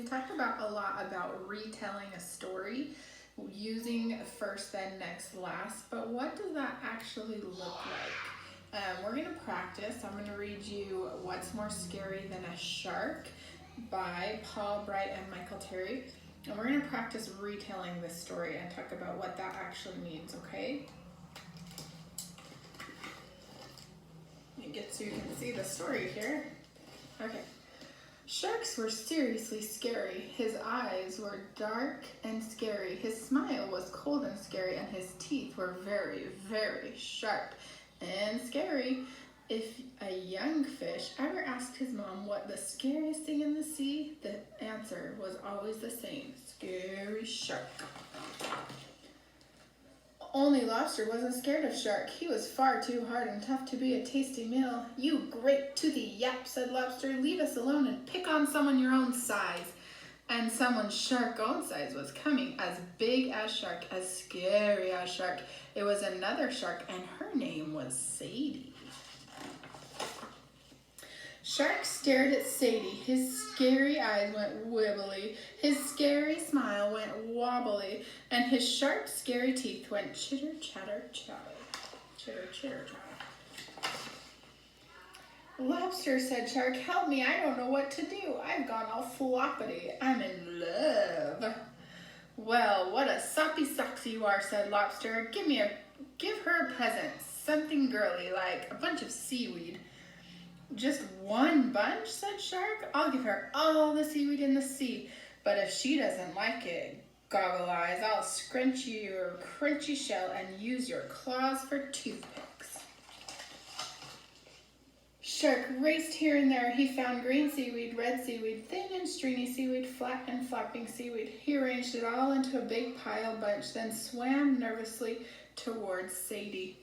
talked about a lot about retelling a story using first, then, next, last, but what does that actually look like? We're going to practice. I'm going to read you What's More Scary Than a Shark by Paul Bright and Michael Terry. And we're going to practice retelling this story and talk about what that actually means, okay? Get so you can see the story here. Okay. Sharks were seriously scary. His eyes were dark and scary. His smile was cold and scary, and his teeth were very, very sharp and scary. If a young fish ever asked his mom what the scariest thing in the sea, the answer was always the same: scary shark. Only Lobster wasn't scared of Shark. He was far too hard and tough to be a tasty meal. "You great toothy yap," said Lobster. "Leave us alone and pick on someone your own size." And someone Shark own size was coming, as big as Shark, as scary as Shark. It was another shark, and her name was Sadie. Shark stared at Sadie. His scary eyes went wibbly, his scary smile went wobbly, and his sharp, scary teeth went chitter, chatter, chatter. Chitter, chitter, chatter. "Lobster," said Shark, "help me, I don't know what to do. I've gone all floppity. I'm in love." "Well, what a soppy socks you are," said Lobster. Give her a present, something girly, like a bunch of seaweed." "Just one bunch," said Shark. "I'll give her all the seaweed in the sea. But if she doesn't like it, goggle eyes, I'll scrunch your crunchy shell and use your claws for toothpicks." Shark raced here and there. He found green seaweed, red seaweed, thin and stringy seaweed, flat and flapping seaweed. He arranged it all into a big pile bunch, then swam nervously towards Sadie.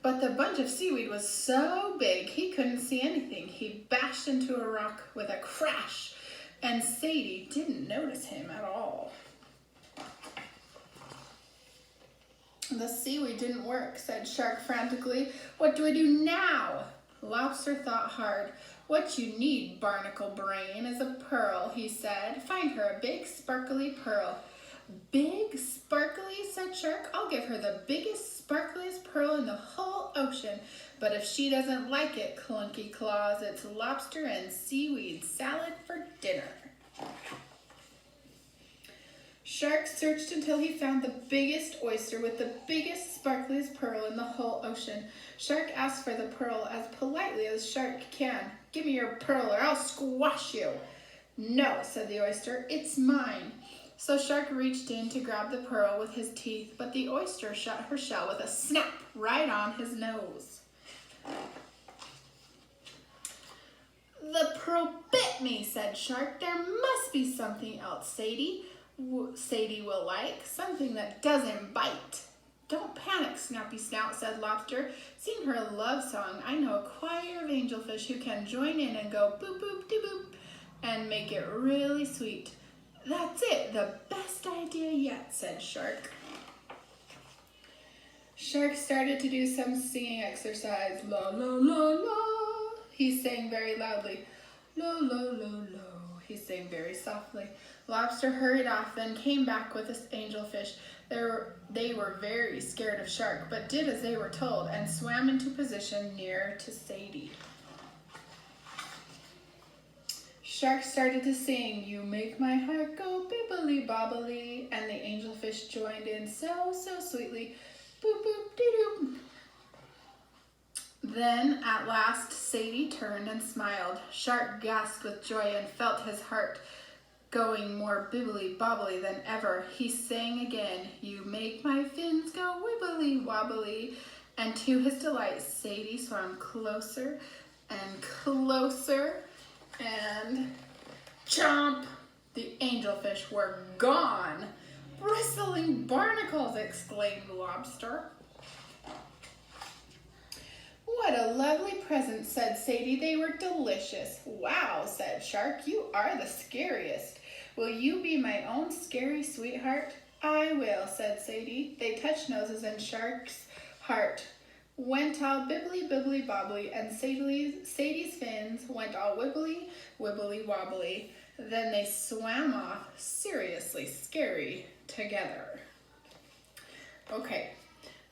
But the bunch of seaweed was so big he couldn't see anything. He bashed into a rock with a crash, and Sadie didn't notice him at all. "The seaweed didn't work," said Shark frantically. "What do I do now?" Lobster thought hard. "What you need, barnacle brain, is a pearl," he said. "Find her a big sparkly pearl." "Big, sparkly," said Shark. "I'll give her the biggest, sparkliest pearl in the whole ocean. But if she doesn't like it, clunky claws, it's lobster and seaweed salad for dinner." Shark searched until he found the biggest oyster with the biggest, sparkliest pearl in the whole ocean. Shark asked for the pearl as politely as Shark can. "Give me your pearl or I'll squash you." "No," said the oyster, "it's mine." So Shark reached in to grab the pearl with his teeth, but the oyster shut her shell with a snap right on his nose. "The pearl bit me," said Shark. "There must be something else Sadie will like, something that doesn't bite." "Don't panic, Snappy Snout," said Lobster. "Sing her a love song. I know a choir of angelfish who can join in and go boop, boop, de boop, and make it really sweet." "That's it, the best idea yet," said Shark. Shark started to do some singing exercise. "La, la, la, la," he sang very loudly. "La, la, la, la," he sang very softly. Lobster hurried off, then came back with the angelfish. They were very scared of Shark, but did as they were told and swam into position near to Sadie. Shark started to sing, "You make my heart go bibbly bobbly," and the angelfish joined in so sweetly, boop boop dee doop. Then at last Sadie turned and smiled. Shark gasped with joy and felt his heart going more bibbly bobbly than ever. He sang again, "You make my fins go wibbly wobbly," and to his delight Sadie swam closer and closer. And chomp! The angelfish were gone. "Bristling barnacles!" exclaimed Lobster. "What a lovely present," said Sadie. "They were delicious." "Wow," said Shark. "You are the scariest. Will you be my own scary sweetheart?" "I will," said Sadie. They touched noses, and Shark's heart went all bibbly bibbly bobbly, and Sadie's fins went all wibbly wibbly wobbly. Then they swam off, seriously scary, together. Okay,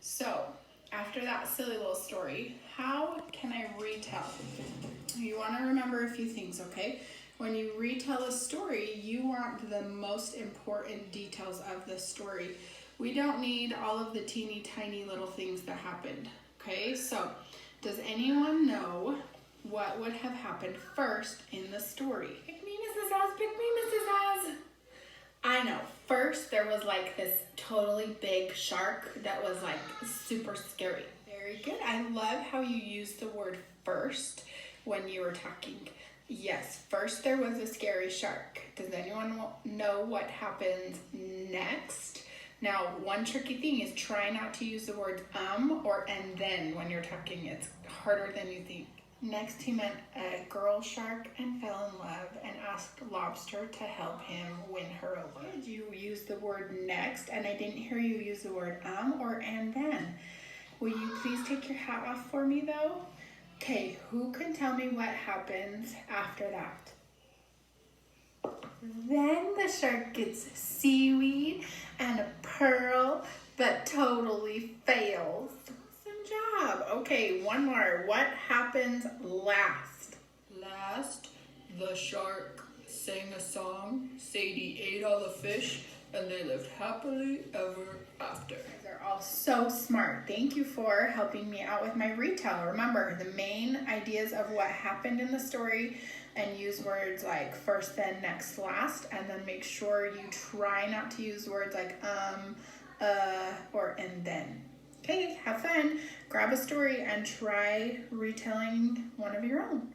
so after that silly little story, how can I retell? You want to remember a few things, okay? When you retell a story, you want the most important details of the story. We don't need all of the teeny tiny little things that happened, okay? So, does anyone know what would have happened first in the story? Pick me, Mrs. Oz, pick me, Mrs. Oz. I know. First, there was like this totally big shark that was like super scary. Very good. I love how you use the word first when you were talking. Yes, first there was a scary shark. Does anyone know what happens next? Now, one tricky thing is try not to use the words or and then when you're talking. It's harder than you think. Next, he met a girl shark and fell in love and asked Lobster to help him win her over. You used the word next, and I didn't hear you use the word or and then. Will you please take your hat off for me, though? Okay, who can tell me what happens after that? Then the shark gets seaweed and a pearl, but totally fails. Awesome job. Okay, one more. What happens last? Last, the shark sang a song, Sadie ate all the fish, and they lived happily ever after. They're all so smart. Thank you for helping me out with my retell. Remember, the main ideas of what happened in the story, and use words like first, then, next, last, and then make sure you try not to use words like or and then. Okay, have fun. Grab a story and try retelling one of your own.